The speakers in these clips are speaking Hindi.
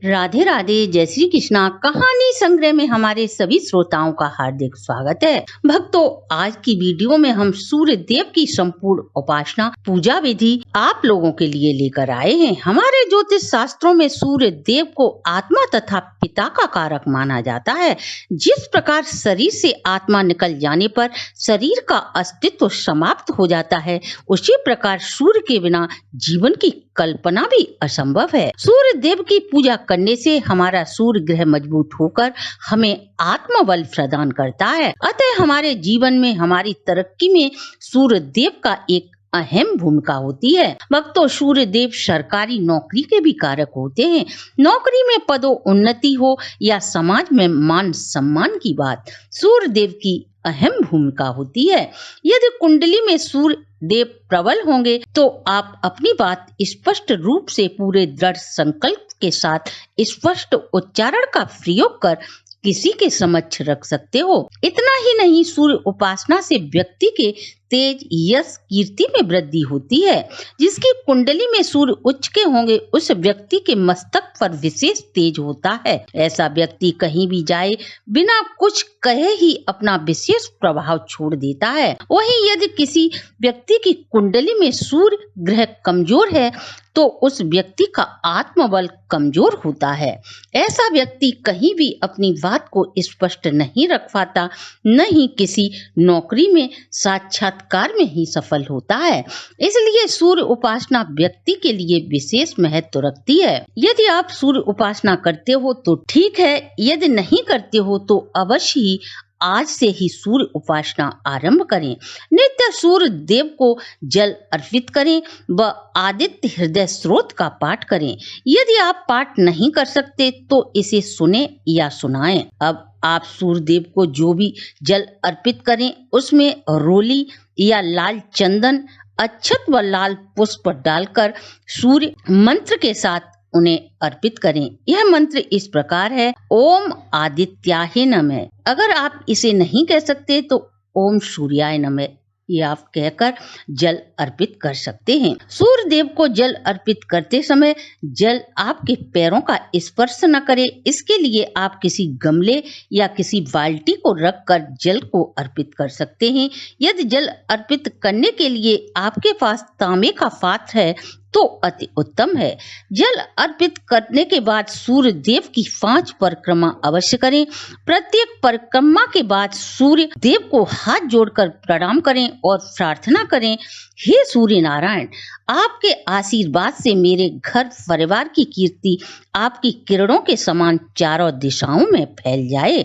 राधे राधे, जय श्री कृष्णा। कहानी संग्रह में हमारे सभी श्रोताओं का हार्दिक स्वागत है। भक्तों, आज की वीडियो में हम सूर्य देव की संपूर्ण उपासना पूजा विधि आप लोगों के लिए लेकर आए हैं। हमारे ज्योतिष शास्त्रों में सूर्य देव को आत्मा तथा पिता का कारक माना जाता है। जिस प्रकार शरीर से आत्मा निकल जाने पर शरीर का अस्तित्व समाप्त हो जाता है, उसी प्रकार सूर्य के बिना जीवन की कल्पना भी असंभव है। सूर्य देव की पूजा करने से हमारा सूर्य ग्रह मजबूत होकर हमें आत्मबल प्रदान करता है। अतः हमारे जीवन में हमारी तरक्की में सूर्य देव का एक अहम भूमिका होती है। भक्तों, सूर्य देव सरकारी नौकरी के भी कारक होते हैं। नौकरी में पदों उन्नति हो या समाज में मान सम्मान की बात, सूर्य देव की अहम भूमिका होती है। यदि कुंडली में सूर्य देव प्रबल होंगे तो आप अपनी बात स्पष्ट रूप से पूरे दृढ़ संकल्प के साथ स्पष्ट उच्चारण का प्रयोग कर किसी के समक्ष रख सकते हो। इतना ही नहीं, सूर्य उपासना से व्यक्ति के तेज, यश, कीर्ति में वृद्धि होती है। जिसकी कुंडली में सूर्य उच्च के होंगे उस व्यक्ति के मस्तक पर विशेष तेज होता है। ऐसा व्यक्ति कहीं भी जाए बिना कुछ कहे ही अपना विशेष प्रभाव छोड़ देता है। वहीं यदि किसी व्यक्ति की कुंडली में सूर्य ग्रह कमजोर है तो उस व्यक्ति का आत्मबल कमजोर होता है। ऐसा व्यक्ति कहीं भी अपनी बात को स्पष्ट नहीं रख पाता, न ही किसी नौकरी में साक्षात्कार में ही सफल होता है। इसलिए सूर्य उपासना व्यक्ति के लिए विशेष महत्व रखती है। यदि आप सूर्य उपासना करते हो तो ठीक है, यदि नहीं करते हो तो अवश्य ही आज से ही सूर्य उपासना आरंभ करें। नित्य सूर्य देव को जल अर्पित करें व आदित्य हृदय स्रोत का पाठ करें। यदि आप पाठ नहीं कर सकते तो इसे सुने या सुनाएं। अब आप सूर्य देव को जो भी जल अर्पित करें उसमें रोली या लाल चंदन, अक्षत व लाल पुष्प डालकर सूर्य मंत्र के साथ उन्हें अर्पित करें। यह मंत्र इस प्रकार है: ओम आदित्याय नमः। अगर आप इसे नहीं कह सकते तो ओम सूर्याय नमः ये आप कहकर जल अर्पित कर सकते हैं। सूर्य देव को जल अर्पित करते समय जल आपके पैरों का स्पर्श न करे, इसके लिए आप किसी गमले या किसी बाल्टी को रखकर जल को अर्पित कर सकते हैं। यदि जल अर्पित करने के लिए आपके पास तांबे का पात्र है तो अति उत्तम है। जल अर्पित करने के बाद सूर्य देव की 5 परिक्रमा अवश्य करें। प्रत्येक परिक्रमा के बाद सूर्य देव को हाथ जोड़कर प्रणाम करें और प्रार्थना करें: हे सूर्य नारायण, आपके आशीर्वाद से मेरे घर परिवार की कीर्ति आपकी किरणों के समान चारों दिशाओं में फैल जाए।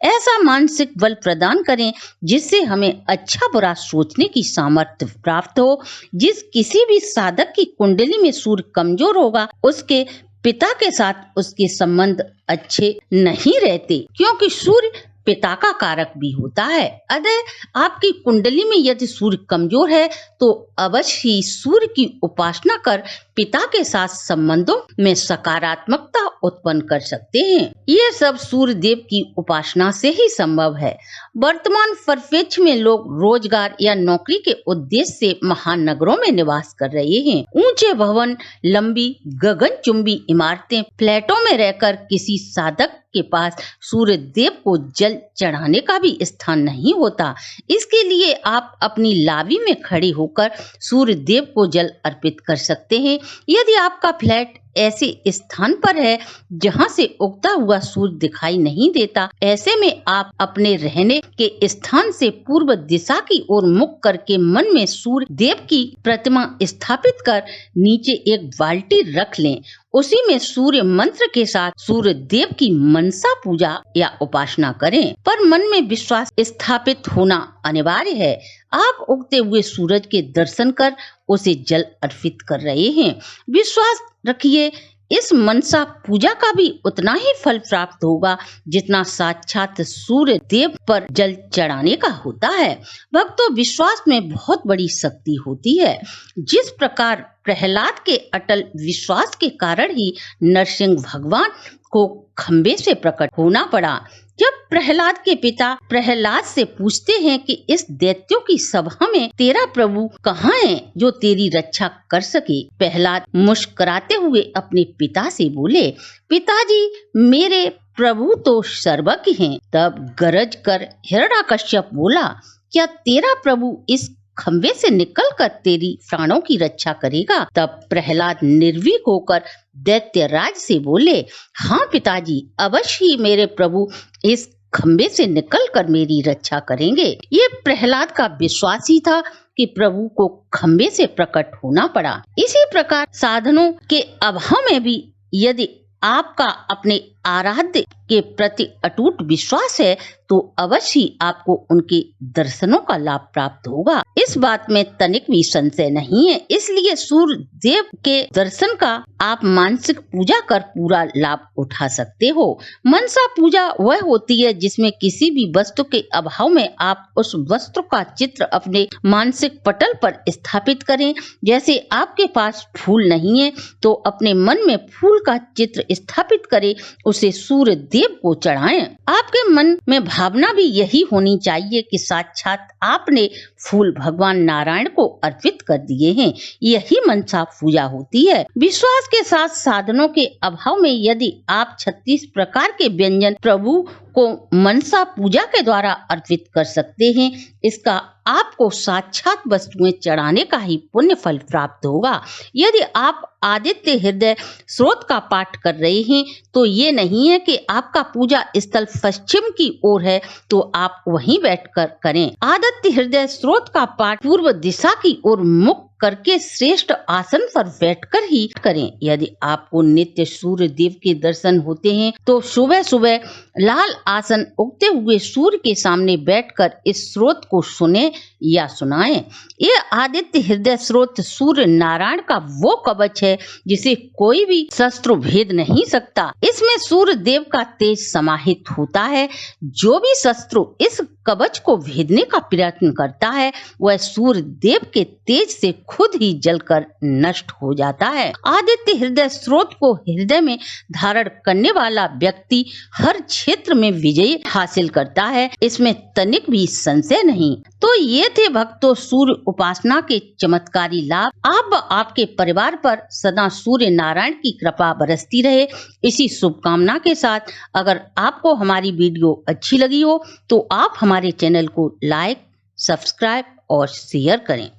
ऐसा मानसिक बल प्रदान करें जिससे हमें अच्छा बुरा सोचने की सामर्थ्य प्राप्त हो। जिस किसी भी साधक की कुंडली में सूर्य कमजोर होगा उसके पिता के साथ उसके संबंध अच्छे नहीं रहते, क्योंकि सूर्य पिता का कारक भी होता है। अतः आपकी कुंडली में यदि सूर्य कमजोर है तो अवश्य ही सूर्य की उपासना कर पिता के साथ संबंधों में सकारात्मकता उत्पन्न कर सकते हैं। ये सब सूर्य देव की उपासना से ही संभव है। वर्तमान परिप्रेक्ष्य में लोग रोजगार या नौकरी के उद्देश्य से महानगरों में निवास कर रहे हैं। ऊंचे भवन, लंबी गगनचुंबी इमारतें, फ्लैटों में रहकर किसी साधक के पास सूर्य देव को जल चढ़ाने का भी स्थान नहीं होता। इसके लिए आप अपनी लावी में खड़े होकर सूर्य देव को जल अर्पित कर सकते हैं। यदि आपका फ्लैट ऐसे स्थान पर है जहां से उगता हुआ सूर्य दिखाई नहीं देता, ऐसे में आप अपने रहने के स्थान से पूर्व दिशा की ओर मुख करके मन में सूर्य देव की प्रतिमा स्थापित कर नीचे एक बाल्टी रख लें। उसी में सूर्य मंत्र के साथ सूर्य देव की मनसा पूजा या उपासना करें, पर मन में विश्वास स्थापित होना अनिवार्य है। आप उगते हुए सूरज के दर्शन कर उसे जल अर्पित कर रहे हैं। विश्वास रखिए, इस मनसा पूजा का भी उतना ही फल प्राप्त होगा जितना साक्षात सूर्य देव पर जल चढ़ाने का होता है। भक्तों, विश्वास में बहुत बड़ी शक्ति होती है। जिस प्रकार प्रहलाद के अटल विश्वास के कारण ही नरसिंह भगवान को खंबे से प्रकट होना पड़ा, जब प्रहलाद के पिता प्रहलाद से पूछते हैं कि इस दैत्यों की सभा में तेरा प्रभु कहाँ है जो तेरी रक्षा कर सके, प्रहलाद मुस्कुराते हुए अपने पिता से बोले, पिताजी मेरे प्रभु तो सर्वज्ञ हैं। तब गरज कर हिरण्यकश्यप बोला, क्या तेरा प्रभु इस खंबे से निकलकर तेरी प्राणों की रक्षा करेगा? तब प्रहलाद निर्भीक होकर दैत्यराज से बोले, हाँ पिताजी, अवश्य ही मेरे प्रभु इस खंबे से निकलकर मेरी रक्षा करेंगे। ये प्रहलाद का विश्वास ही था कि प्रभु को खंबे से प्रकट होना पड़ा। इसी प्रकार साधनों के अभाव में भी यदि आपका अपने आराध्य के प्रति अटूट विश्वास है तो अवश्य आपको उनके दर्शनों का लाभ प्राप्त होगा। इस बात में तनिक भी संशय नहीं है। इसलिए सूर्य देव के दर्शन का आप मानसिक पूजा कर पूरा लाभ उठा सकते हो। मनसा पूजा वह होती है जिसमें किसी भी वस्तु के अभाव में आप उस वस्तु का चित्र अपने मानसिक पटल पर स्थापित करें। जैसे आपके पास फूल नहीं है तो अपने मन में फूल का चित्र स्थापित करें, उसे सूर्य देव को चढ़ाएं। आपके मन में भावना भी यही होनी चाहिए कि साक्षात आपने फूल भगवान नारायण को अर्पित कर दिए हैं। यही मनसा पूजा होती है। विश्वास के साथ साधनों के अभाव में यदि आप 36 प्रकार के व्यंजन प्रभु को मनसा पूजा के द्वारा अर्पित कर सकते हैं, इसका आपको साक्षात वस्तुएं चढ़ाने का ही पुण्य फल प्राप्त होगा। यदि आप आदित्य हृदय स्रोत का पाठ कर रहे हैं तो ये नहीं है कि आपका पूजा स्थल पश्चिम की ओर है तो आप वहीं बैठकर करें। आदित्य हृदय स्रोत का पाठ पूर्व दिशा की ओर मुख करके श्रेष्ठ आसन पर बैठकर ही करें। यदि आपको नित्य सूर्य देव के दर्शन होते हैं तो सुबह सुबह लाल आसन उगते हुए सूर्य के सामने बैठकर इस स्रोत को सुने या सुनाएं। ये आदित्य हृदय स्रोत सूर्य नारायण का वो कवच है जिसे कोई भी शस्त्र भेद नहीं सकता। इसमें सूर्य देव का तेज समाहित होता है। जो भी शस्त्र इस कवच को भेदने का प्रयत्न करता है वह सूर्य देव के तेज से खुद ही जलकर नष्ट हो जाता है। आदित्य हृदय स्रोत को हृदय में धारण करने वाला व्यक्ति हर क्षेत्र में विजय हासिल करता है, इसमें तनिक भी संशय नहीं। तो ये थे भक्तों सूर्य उपासना के चमत्कारी लाभ। आप आपके परिवार पर सदा सूर्य नारायण की कृपा बरसती रहे, इसी शुभकामना के साथ अगर आपको हमारी वीडियो अच्छी लगी हो तो आप हमारे चैनल को लाइक, सब्सक्राइब और शेयर करें।